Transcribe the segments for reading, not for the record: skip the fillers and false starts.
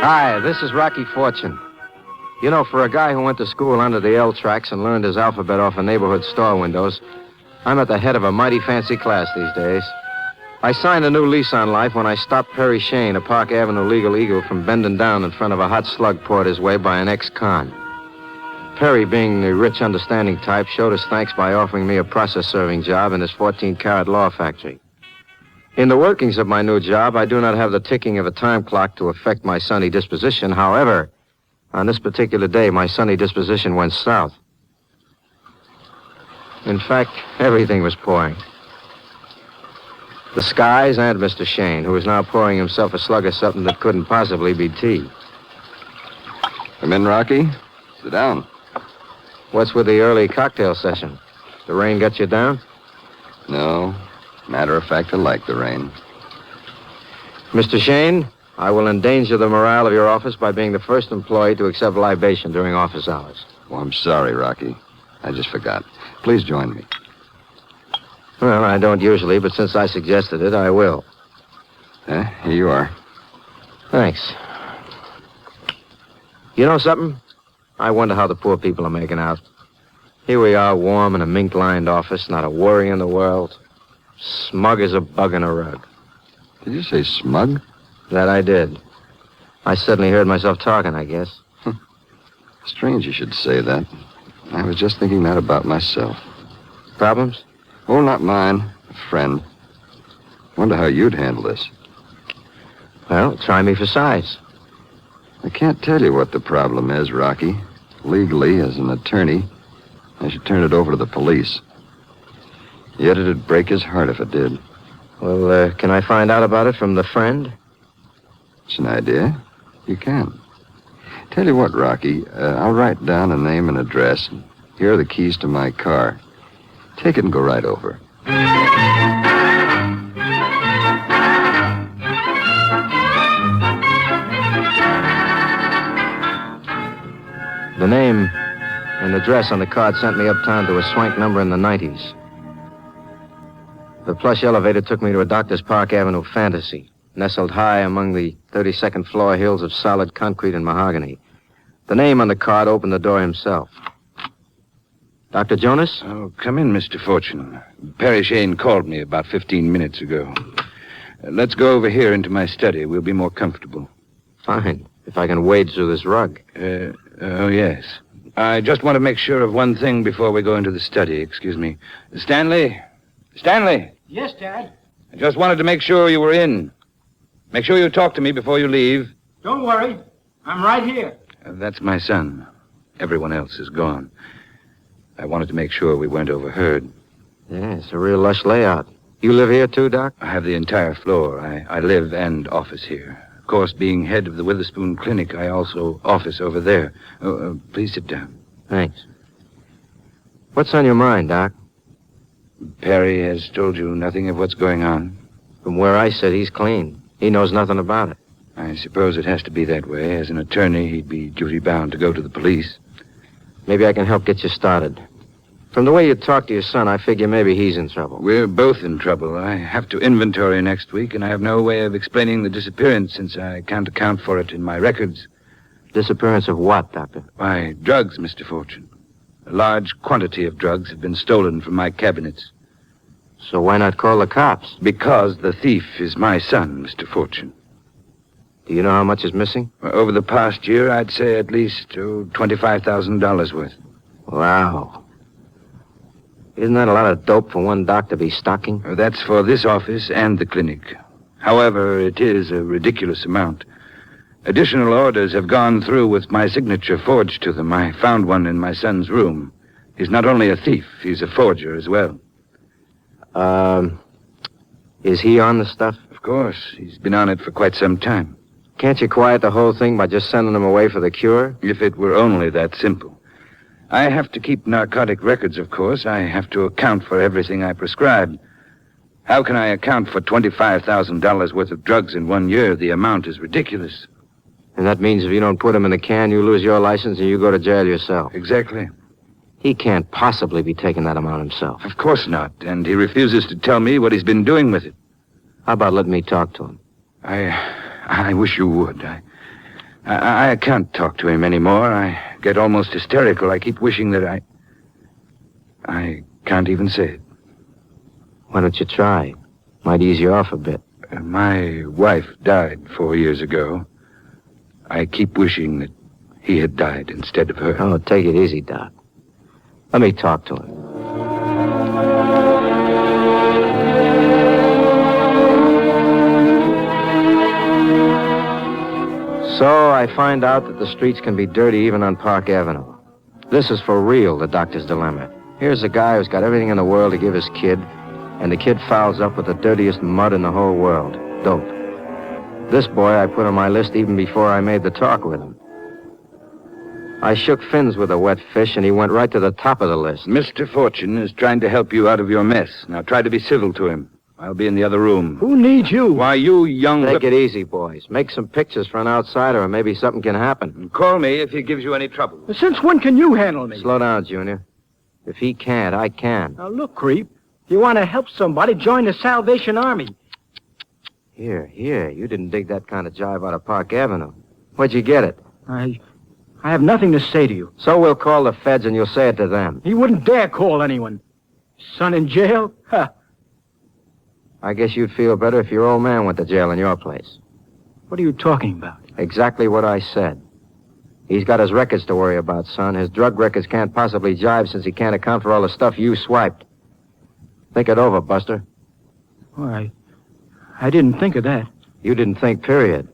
Hi, this is Rocky Fortune. You know, for a guy who went to school under the L tracks and learned his alphabet off of neighborhood store windows, I'm at the head of a mighty fancy class these days. I signed a new lease on life when I stopped Perry Shane, a Park Avenue legal eagle, from bending down in front of a hot slug poured his way by an ex-con. Perry, being the rich, understanding type, showed his thanks by offering me a process-serving job in his 14-carat law factory. In the workings of my new job, I do not have the ticking of a time clock to affect my sunny disposition. However, on this particular day, my sunny disposition went south. In fact, everything was pouring. The skies and Mr. Shane, who is now pouring himself a slug of something that couldn't possibly be tea. Come in, Rocky. Sit down. What's with the early cocktail session? The rain got you down? No. Matter of fact, I like the rain. Mr. Shane, I will endanger the morale of your office by being the first employee to accept libation during office hours. Oh, I'm sorry, Rocky. I just forgot. Please join me. Well, I don't usually, but since I suggested it, I will. Here you are. Thanks. You know something? I wonder how the poor people are making out. Here we are, warm in a mink-lined office, not a worry in the world. Smug as a bug in a rug. Did you say smug? That I did. I suddenly heard myself talking, I guess. Strange you should say that. I was just thinking that about myself. Problems? Oh, not mine. A friend. Wonder how you'd handle this. Well, try me for size. I can't tell you what the problem is, Rocky. Legally, as an attorney, I should turn it over to the police. Yet it'd break his heart if it did. Well, can I find out about it from the friend? It's an idea. You can. Tell you what, Rocky, I'll write down a name and address. Here are the keys to my car. Take it and go right over. The name and address on the card sent me uptown to a swank number in the 90s. The plush elevator took me to a Doctor's Park Avenue fantasy, nestled high among the 32nd floor hills of solid concrete and mahogany. The name on the card opened the door himself. Dr. Jonas? Oh, come in, Mr. Fortune. Perry Shane called me about 15 minutes ago. Let's go over here into my study. We'll be more comfortable. Fine, if I can wade through this rug. Oh, yes. I just want to make sure of one thing before we go into the study. Excuse me. Stanley? Stanley? Yes, Dad? I just wanted to make sure you were in. Make sure you talk to me before you leave. Don't worry. I'm right here. That's my son. Everyone else is gone. I wanted to make sure we weren't overheard. Yeah, it's a real lush layout. You live here too, Doc? I have the entire floor. I live and office here. Of course, being head of the Witherspoon Clinic, I also office over there. Please sit down. Thanks. What's on your mind, Doc? Perry has told you nothing of what's going on? From where I sit, he's clean. He knows nothing about it. I suppose it has to be that way. As an attorney, he'd be duty-bound to go to the police. Maybe I can help get you started. From the way you talk to your son, I figure maybe he's in trouble. We're both in trouble. I have to inventory next week, and I have no way of explaining the disappearance since I can't account for it in my records. Disappearance of what, Doctor? Why, drugs, Mr. Fortune. A large quantity of drugs have been stolen from my cabinets. So why not call the cops? Because the thief is my son, Mr. Fortune. Do you know how much is missing? Over the past year, I'd say at least $25,000 worth. Wow. Isn't that a lot of dope for one doc to be stocking? That's for this office and the clinic. However, it is a ridiculous amount. Additional orders have gone through with my signature forged to them. I found one in my son's room. He's not only a thief, he's a forger as well. Is he on the stuff? Of course. He's been on it for quite some time. Can't you quiet the whole thing by just sending him away for the cure? If it were only that simple. I have to keep narcotic records, of course. I have to account for everything I prescribe. How can I account for $25,000 worth of drugs in 1 year? The amount is ridiculous. And that means if you don't put him in the can, you lose your license and you go to jail yourself. Exactly. He can't possibly be taking that amount himself. Of course not. And he refuses to tell me what he's been doing with it. How about letting me talk to him? I wish you would. I can't talk to him anymore. I get almost hysterical. I keep wishing that I can't even say it. Why don't you try? Might ease you off a bit. My wife died 4 years ago. I keep wishing that he had died instead of her. Oh, take it easy, Doc. Let me talk to him. So I find out that the streets can be dirty even on Park Avenue. This is for real, the doctor's dilemma. Here's a guy who's got everything in the world to give his kid, and the kid fouls up with the dirtiest mud in the whole world, dope. This boy I put on my list even before I made the talk with him. I shook fins with a wet fish, and he went right to the top of the list. Mr. Fortune is trying to help you out of your mess. Now try to be civil to him. I'll be in the other room. Who needs you? Why, you young... Take it easy, boys. Make some pictures for an outsider, and maybe something can happen. And call me if he gives you any trouble. Since when can you handle me? Slow down, Junior. If he can't, I can. Now, look, creep. If you want to help somebody, join the Salvation Army. Here. You didn't dig that kind of jive out of Park Avenue. Where'd you get it? I have nothing to say to you. So we'll call the feds, and you'll say it to them. He wouldn't dare call anyone. Son in jail? Huh. I guess you'd feel better if your old man went to jail in your place. What are you talking about? Exactly what I said. He's got his records to worry about, son. His drug records can't possibly jive since he can't account for all the stuff you swiped. Think it over, Buster. Well, I didn't think of that. You didn't think, period.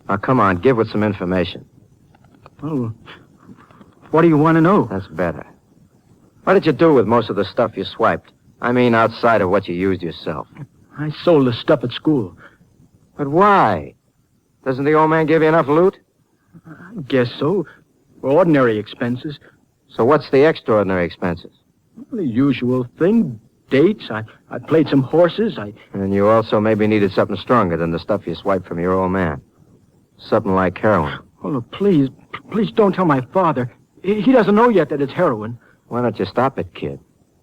Now, come on, give with some information. Well, what do you want to know? That's better. What did you do with most of the stuff you swiped? I mean, outside of what you used yourself. I sold the stuff at school. But why? Doesn't the old man give you enough loot? I guess so. For ordinary expenses. So what's the extraordinary expenses? The usual thing. Dates. I played some horses. And you also maybe needed something stronger than the stuff you swiped from your old man. Something like heroin. Oh, look, please don't tell my father. He doesn't know yet that it's heroin. Why don't you stop it, kid?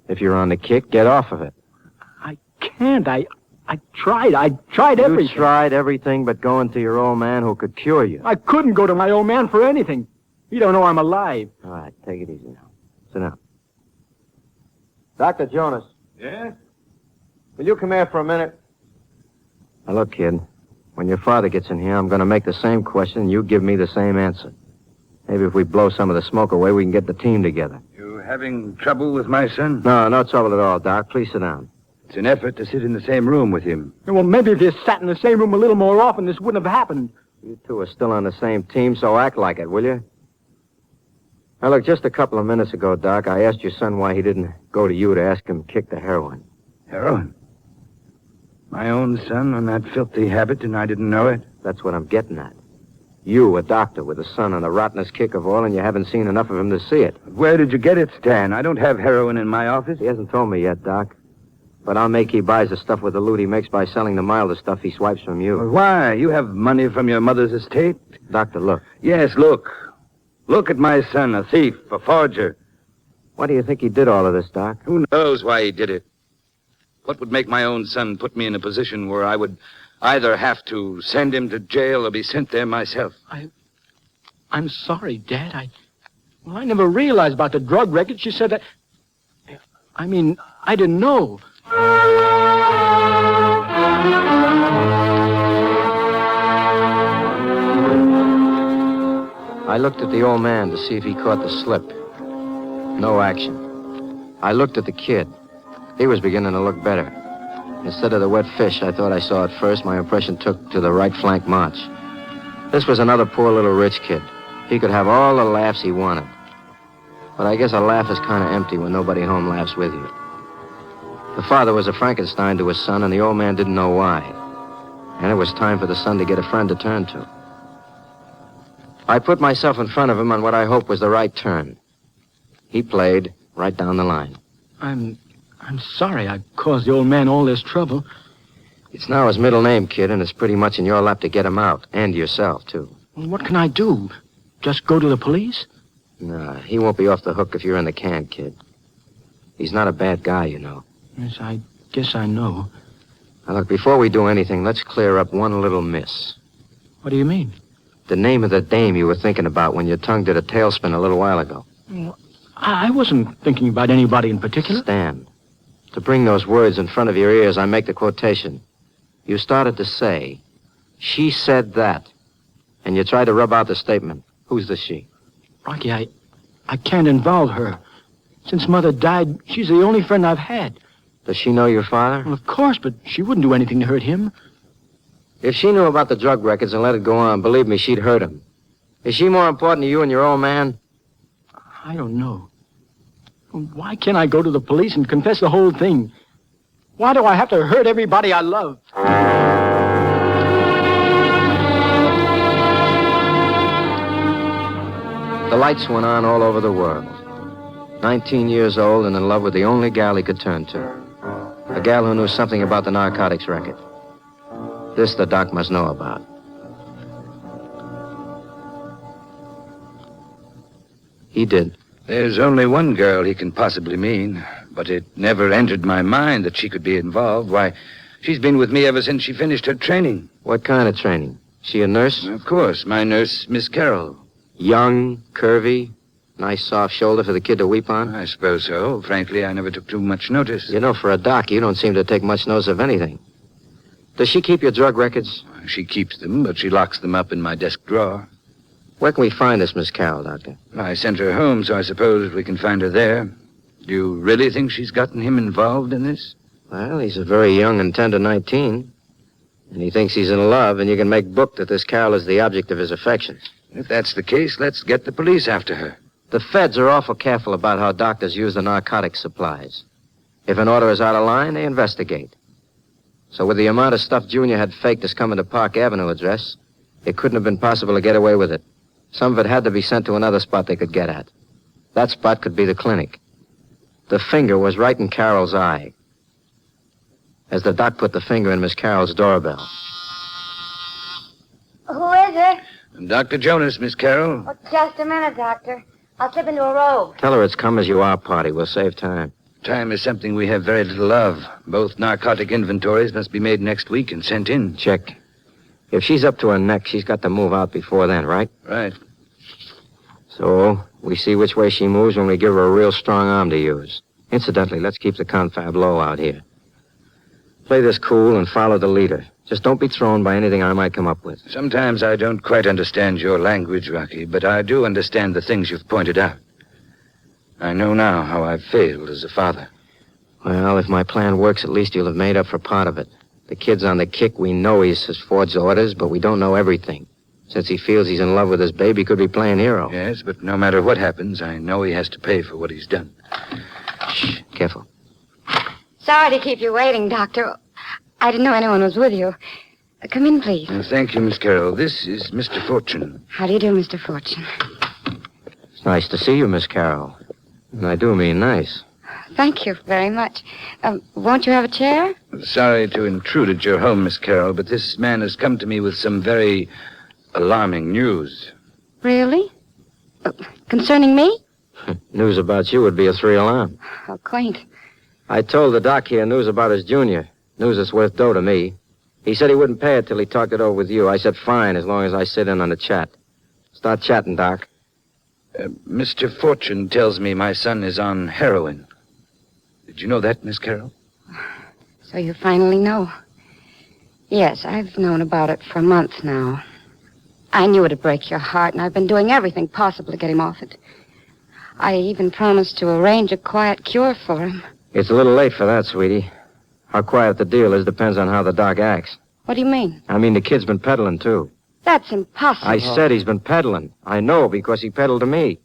If you're on the kick, get off of it. I can't. I tried. I tried everything. You tried everything but going to your old man who could cure you. I couldn't go to my old man for anything. He don't know I'm alive. All right, take it easy now. Sit down. Dr. Jonas. Yeah? Will you come here for a minute? Now, look, kid. When your father gets in here, I'm going to make the same question, and you give me the same answer. Maybe if we blow some of the smoke away, we can get the team together. You having trouble with my son? No trouble at all, Doc. Please sit down. It's an effort to sit in the same room with him. Well, maybe if you sat in the same room a little more often, this wouldn't have happened. You two are still on the same team, so act like it, will you? Now, look, just a couple of minutes ago, Doc, I asked your son why he didn't go to you to ask him to kick the heroin. Heroin? My own son on that filthy habit, and I didn't know it? That's what I'm getting at. You, a doctor with a son on the rottenest kick of all, and you haven't seen enough of him to see it. Where did you get it, Stan? I don't have heroin in my office. He hasn't told me yet, Doc. But I'll make he buys the stuff with the loot he makes by selling the milder stuff he swipes from you. Well, why? You have money from your mother's estate? Doctor, look. Yes, look. Look at my son, a thief, a forger. Why do you think he did all of this, Doc? Who knows why he did it? What would make my own son put me in a position where I would either have to send him to jail or be sent there myself? I'm sorry, Dad. I never realized about the drug record. She said that... I mean, I didn't know. I looked at the old man to see if he caught the slip. No action. I looked at the kid. He was beginning to look better. Instead of the wet fish I thought I saw at first, my impression took to the right flank march. This was another poor little rich kid. He could have all the laughs he wanted. But I guess a laugh is kind of empty when nobody home laughs with you. The father was a Frankenstein to his son, and the old man didn't know why. And it was time for the son to get a friend to turn to. I put myself in front of him on what I hoped was the right turn. He played right down the line. I'm sorry I caused the old man all this trouble. It's now his middle name, kid, and it's pretty much in your lap to get him out, and yourself, too. Well, what can I do? Just go to the police? Nah, he won't be off the hook if you're in the can, kid. He's not a bad guy, you know. Yes, I guess I know. Now, look, before we do anything, let's clear up one little miss. What do you mean? The name of the dame you were thinking about when your tongue did a tailspin a little while ago. Well, I wasn't thinking about anybody in particular. Stan, to bring those words in front of your ears, I make the quotation. You started to say, she said that, and you tried to rub out the statement. Who's the she? Rocky, I can't involve her. Since Mother died, she's the only friend I've had. Does she know your father? Well, of course, but she wouldn't do anything to hurt him. If she knew about the drug records and let it go on, believe me, she'd hurt him. Is she more important to you and your old man? I don't know. Why can't I go to the police and confess the whole thing? Why do I have to hurt everybody I love? The lights went on all over the world. 19 years old and in love with the only gal he could turn to. A gal who knew something about the narcotics record. This the doc must know about. He did. There's only one girl he can possibly mean, but it never entered my mind that she could be involved. Why, she's been with me ever since she finished her training. What kind of training? She a nurse? Of course, my nurse, Miss Carroll. Young, curvy, nice soft shoulder for the kid to weep on? I suppose so. Frankly, I never took too much notice. You know, for a doc, you don't seem to take much notice of anything. Does she keep your drug records? She keeps them, but she locks them up in my desk drawer. Where can we find this Miss Carroll, Doctor? I sent her home, so I suppose we can find her there. Do you really think she's gotten him involved in this? Well, he's a very young and tender 19. And he thinks he's in love, and you can make book that this Carroll is the object of his affections. If that's the case, let's get the police after her. The feds are awful careful about how doctors use the narcotic supplies. If an order is out of line, they investigate. So with the amount of stuff Junior had faked as coming to Park Avenue address, it couldn't have been possible to get away with it. Some of it had to be sent to another spot they could get at. That spot could be the clinic. The finger was right in Carroll's eye. As the doc put the finger in Miss Carroll's doorbell. Who is it? Dr. Jonas, Miss Carroll. Oh, just a minute, Doctor. I'll slip into a robe. Tell her it's come as you are, party. We'll save time. Time is something we have very little of. Both narcotic inventories must be made next week and sent in. Check. If she's up to her neck, she's got to move out before then, right? Right. So, we see which way she moves when we give her a real strong arm to use. Incidentally, let's keep the confab low out here. Play this cool and follow the leader. Just don't be thrown by anything I might come up with. Sometimes I don't quite understand your language, Rocky, but I do understand the things you've pointed out. I know now how I've failed as a father. Well, if my plan works, at least you'll have made up for part of it. The kid's on the kick. We know he has forged orders, but we don't know everything. Since he feels he's in love with his baby, he could be playing hero. Yes, but no matter what happens, I know he has to pay for what he's done. Shh, careful. Sorry to keep you waiting, Doctor. I didn't know anyone was with you. Come in, please. Thank you, Miss Carroll. This is Mr. Fortune. How do you do, Mr. Fortune? It's nice to see you, Miss Carroll. And I do mean nice. Thank you very much. Won't you have a chair? Sorry to intrude at your home, Miss Carroll, but this man has come to me with some very alarming news. Really? Concerning me? News about you would be a 3-alarm. How quaint. I told the doc here news about his junior. News that's worth dough to me. He said he wouldn't pay it till he talked it over with you. I said fine, as long as I sit in on the chat. Start chatting, Doc. Mr. Fortune tells me my son is on heroin. Did you know that, Miss Carroll? So you finally know. Yes, I've known about it for months now. I knew it'd break your heart, and I've been doing everything possible to get him off it. I even promised to arrange a quiet cure for him. It's a little late for that, sweetie. How quiet the deal is depends on how the doc acts. What do you mean? I mean, the kid's been peddling, too. That's impossible. I said he's been peddling. I know, because he peddled to me.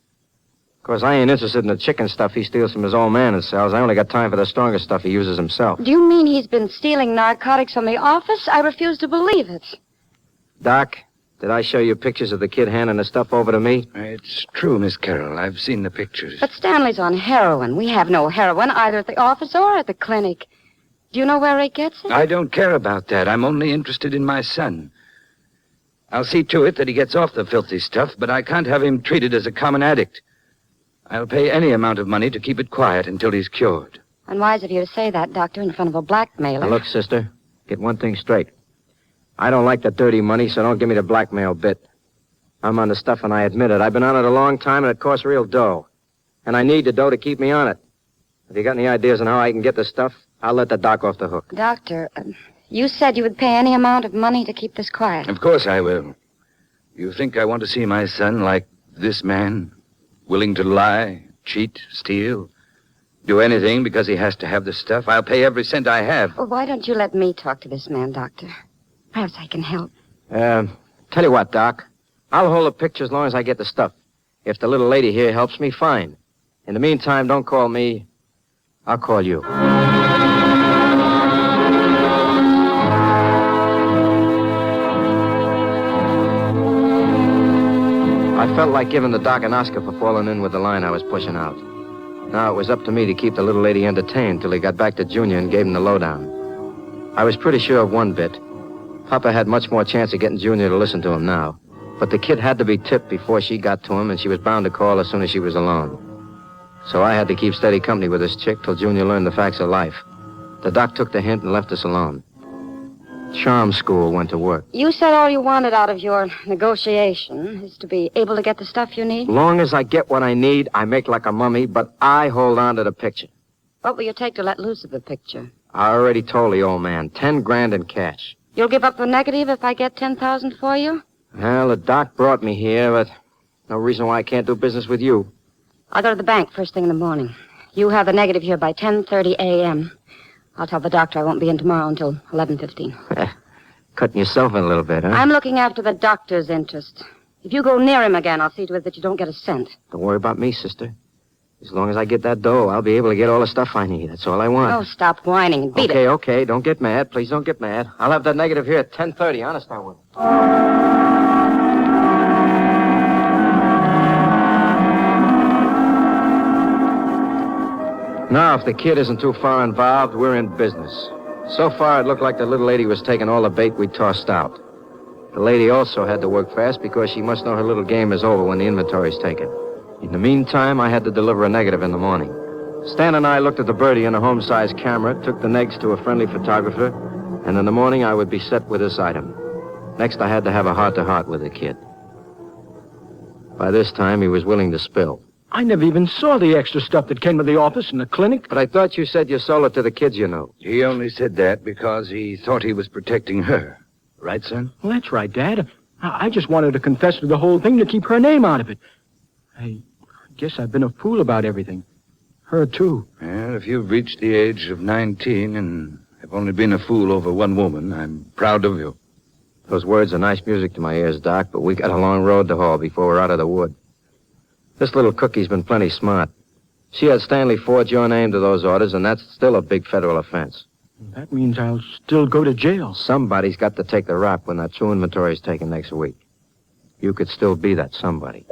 Of course, I ain't interested in the chicken stuff he steals from his old man and sells. I only got time for the stronger stuff he uses himself. Do you mean he's been stealing narcotics from the office? I refuse to believe it. Doc, did I show you pictures of the kid handing the stuff over to me? It's true, Miss Carroll. I've seen the pictures. But Stanley's on heroin. We have no heroin either at the office or at the clinic. Do you know where he gets it? I don't care about that. I'm only interested in my son. I'll see to it that he gets off the filthy stuff, but I can't have him treated as a common addict. I'll pay any amount of money to keep it quiet until he's cured. Unwise of you to say that, Doctor, in front of a blackmailer. Now, look, sister, get one thing straight. I don't like the dirty money, so don't give me the blackmail bit. I'm on the stuff, and I admit it. I've been on it a long time, and it costs real dough. And I need the dough to keep me on it. If you got any ideas on how I can get the stuff, I'll let the doc off the hook. Doctor, you said you would pay any amount of money to keep this quiet. Of course I will. You think I want to see my son like this man? Willing to lie, cheat, steal, do anything because he has to have the stuff? I'll pay every cent I have. Well, why don't you let me talk to this man, Doctor? Perhaps I can help. Tell you what, Doc. I'll hold the picture as long as I get the stuff. If the little lady here helps me, fine. In the meantime, don't call me. I'll call you. I felt like giving the doc an Oscar for falling in with the line I was pushing out. Now it was up to me to keep the little lady entertained till he got back to Junior and gave him the lowdown. I was pretty sure of one bit. Papa had much more chance of getting Junior to listen to him now. But the kid had to be tipped before she got to him, and she was bound to call as soon as she was alone. So I had to keep steady company with this chick till Junior learned the facts of life. The doc took the hint and left us alone. Charm school went to work. You said all you wanted out of your negotiation is to be able to get the stuff you need? Long as I get what I need, I make like a mummy, but I hold on to the picture. What will you take to let loose of the picture? I already told the old man, 10 grand in cash. You'll give up the negative if I get 10,000 for you? Well, the doc brought me here, but no reason why I can't do business with you. I'll go to the bank first thing in the morning. You have the negative here by 10:30 a.m. I'll tell the doctor I won't be in tomorrow until 11:15. Cutting yourself in a little bit, huh? I'm looking after the doctor's interest. If you go near him again, I'll see to it that you don't get a cent. Don't worry about me, sister. As long as I get that dough, I'll be able to get all the stuff I need. That's all I want. Oh, stop whining and beat it. Okay. Don't get mad. Please don't get mad. I'll have that negative here at 10:30. Honest, I will. Now, if the kid isn't too far involved, we're in business. So far, it looked like the little lady was taking all the bait we tossed out. The lady also had to work fast because she must know her little game is over when the inventory's taken. In the meantime, I had to deliver a negative in the morning. Stan and I looked at the birdie in a home-sized camera, took the negs to a friendly photographer, and in the morning I would be set with this item. Next, I had to have a heart-to-heart with the kid. By this time, he was willing to spill. I never even saw the extra stuff that came to the office and the clinic. But I thought you said you sold it to the kids you know. He only said that because he thought he was protecting her. Right, son? Well, that's right, Dad. I just wanted to confess to the whole thing to keep her name out of it. I guess I've been a fool about everything. Her, too. Well, if you've reached the age of 19 and have only been a fool over one woman, I'm proud of you. Those words are nice music to my ears, Doc, but we got a long road to haul before we're out of the wood. This little cookie's been plenty smart. She had Stanley forge your name to those orders, and that's still a big federal offense. That means I'll still go to jail. Somebody's got to take the rap when that true inventory is taken next week. You could still be that somebody.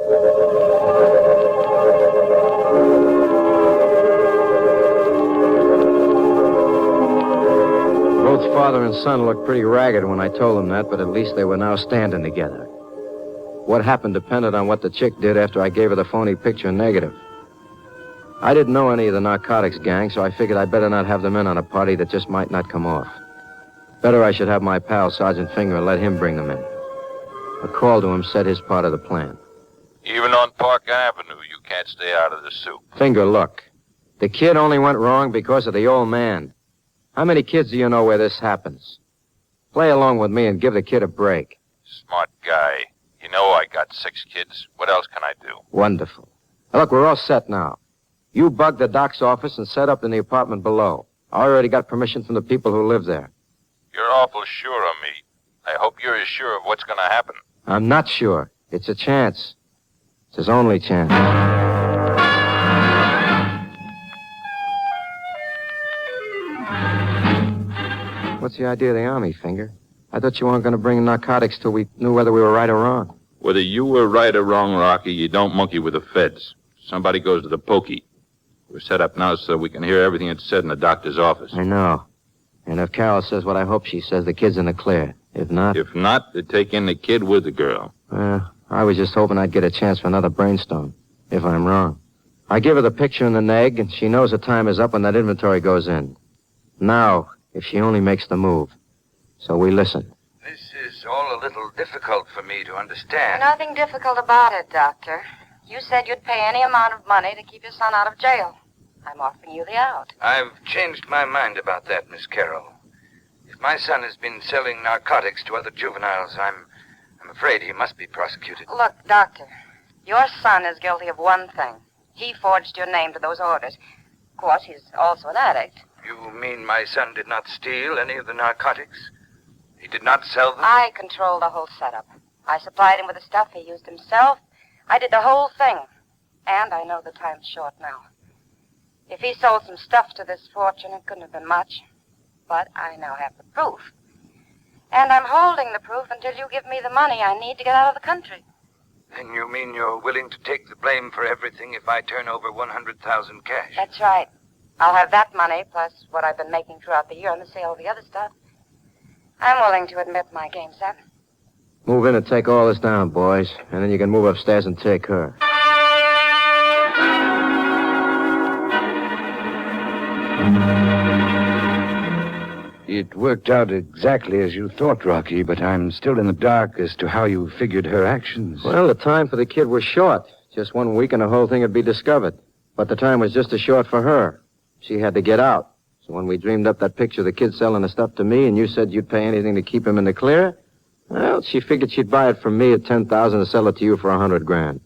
Both father and son looked pretty ragged when I told them that, but at least they were now standing together. What happened depended on what the chick did after I gave her the phony picture and negative. I didn't know any of the narcotics gang, so I figured I'd better not have them in on a party that just might not come off. Better I should have my pal, Sergeant Finger, and let him bring them in. A call to him said his part of the plan. Even on Park Avenue, you can't stay out of the soup. Finger, look. The kid only went wrong because of the old man. How many kids do you know where this happens? Play along with me and give the kid a break. Smart guy. You know I got 6 kids. What else can I do? Wonderful. Now, look, we're all set now. You bug the doc's office and set up in the apartment below. I already got permission from the people who live there. You're awful sure of me. I hope you're as sure of what's going to happen. I'm not sure. It's a chance. It's his only chance. What's the idea of the Army, Finger? I thought you weren't going to bring narcotics till we knew whether we were right or wrong. Whether you were right or wrong, Rocky, you don't monkey with the feds. Somebody goes to the pokey. We're set up now so we can hear everything that's said in the doctor's office. I know. And if Carol says what I hope she says, the kid's in the clear. If not... If not, they take in the kid with the girl. I was just hoping I'd get a chance for another brainstorm, if I'm wrong. I give her the picture and the neg, and she knows the time is up when that inventory goes in. Now, if she only makes the move. So we listen. This is all a little difficult for me to understand. Nothing difficult about it, Doctor. You said you'd pay any amount of money to keep your son out of jail. I'm offering you the out. I've changed my mind about that, Miss Carroll. If my son has been selling narcotics to other juveniles, I'm afraid he must be prosecuted. Look, Doctor, your son is guilty of one thing. He forged your name to those orders. Of course, he's also an addict. You mean my son did not steal any of the narcotics? He did not sell them? I controlled the whole setup. I supplied him with the stuff he used himself. I did the whole thing. And I know the time's short now. If he sold some stuff to this fortune, it couldn't have been much. But I now have the proof. And I'm holding the proof until you give me the money I need to get out of the country. Then you mean you're willing to take the blame for everything if I turn over $100,000 cash? That's right. I'll have that money, plus what I've been making throughout the year on the sale of the other stuff. I'm willing to admit my game, sir. Move in and take all this down, boys. And then you can move upstairs and take her. It worked out exactly as you thought, Rocky, but I'm still in the dark as to how you figured her actions. Well, the time for the kid was short. Just 1 week and the whole thing would be discovered. But the time was just as short for her. She had to get out. So when we dreamed up that picture of the kid selling the stuff to me and you said you'd pay anything to keep him in the clear, well, she figured she'd buy it from me at $10,000 and sell it to you for $100,000.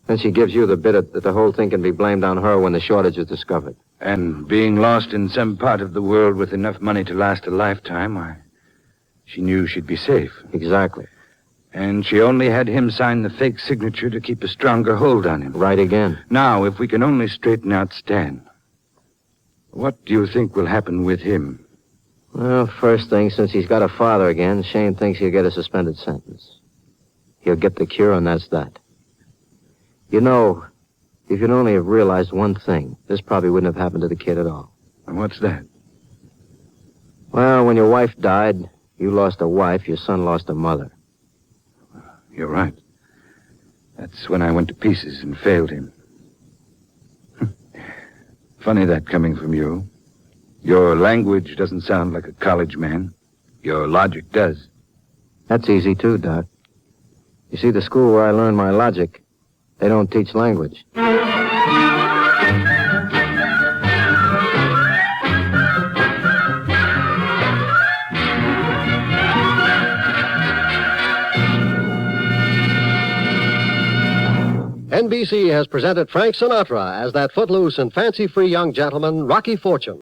Then she gives you the bit that the whole thing can be blamed on her when the shortage is discovered. And being lost in some part of the world with enough money to last a lifetime, she knew she'd be safe. Exactly. And she only had him sign the fake signature to keep a stronger hold on him. Right again. Now, if we can only straighten out Stan, what do you think will happen with him? Well, first thing, since he's got a father again, Shane thinks he'll get a suspended sentence. He'll get the cure, and that's that. You know, if you'd only have realized one thing, this probably wouldn't have happened to the kid at all. And what's that? Well, when your wife died, you lost a wife, your son lost a mother. You're right. That's when I went to pieces and failed him. Funny that coming from you. Your language doesn't sound like a college man. Your logic does. That's easy, too, Doc. You see, the school where I learned my logic, they don't teach language. NBC has presented Frank Sinatra as that footloose and fancy-free young gentleman, Rocky Fortune.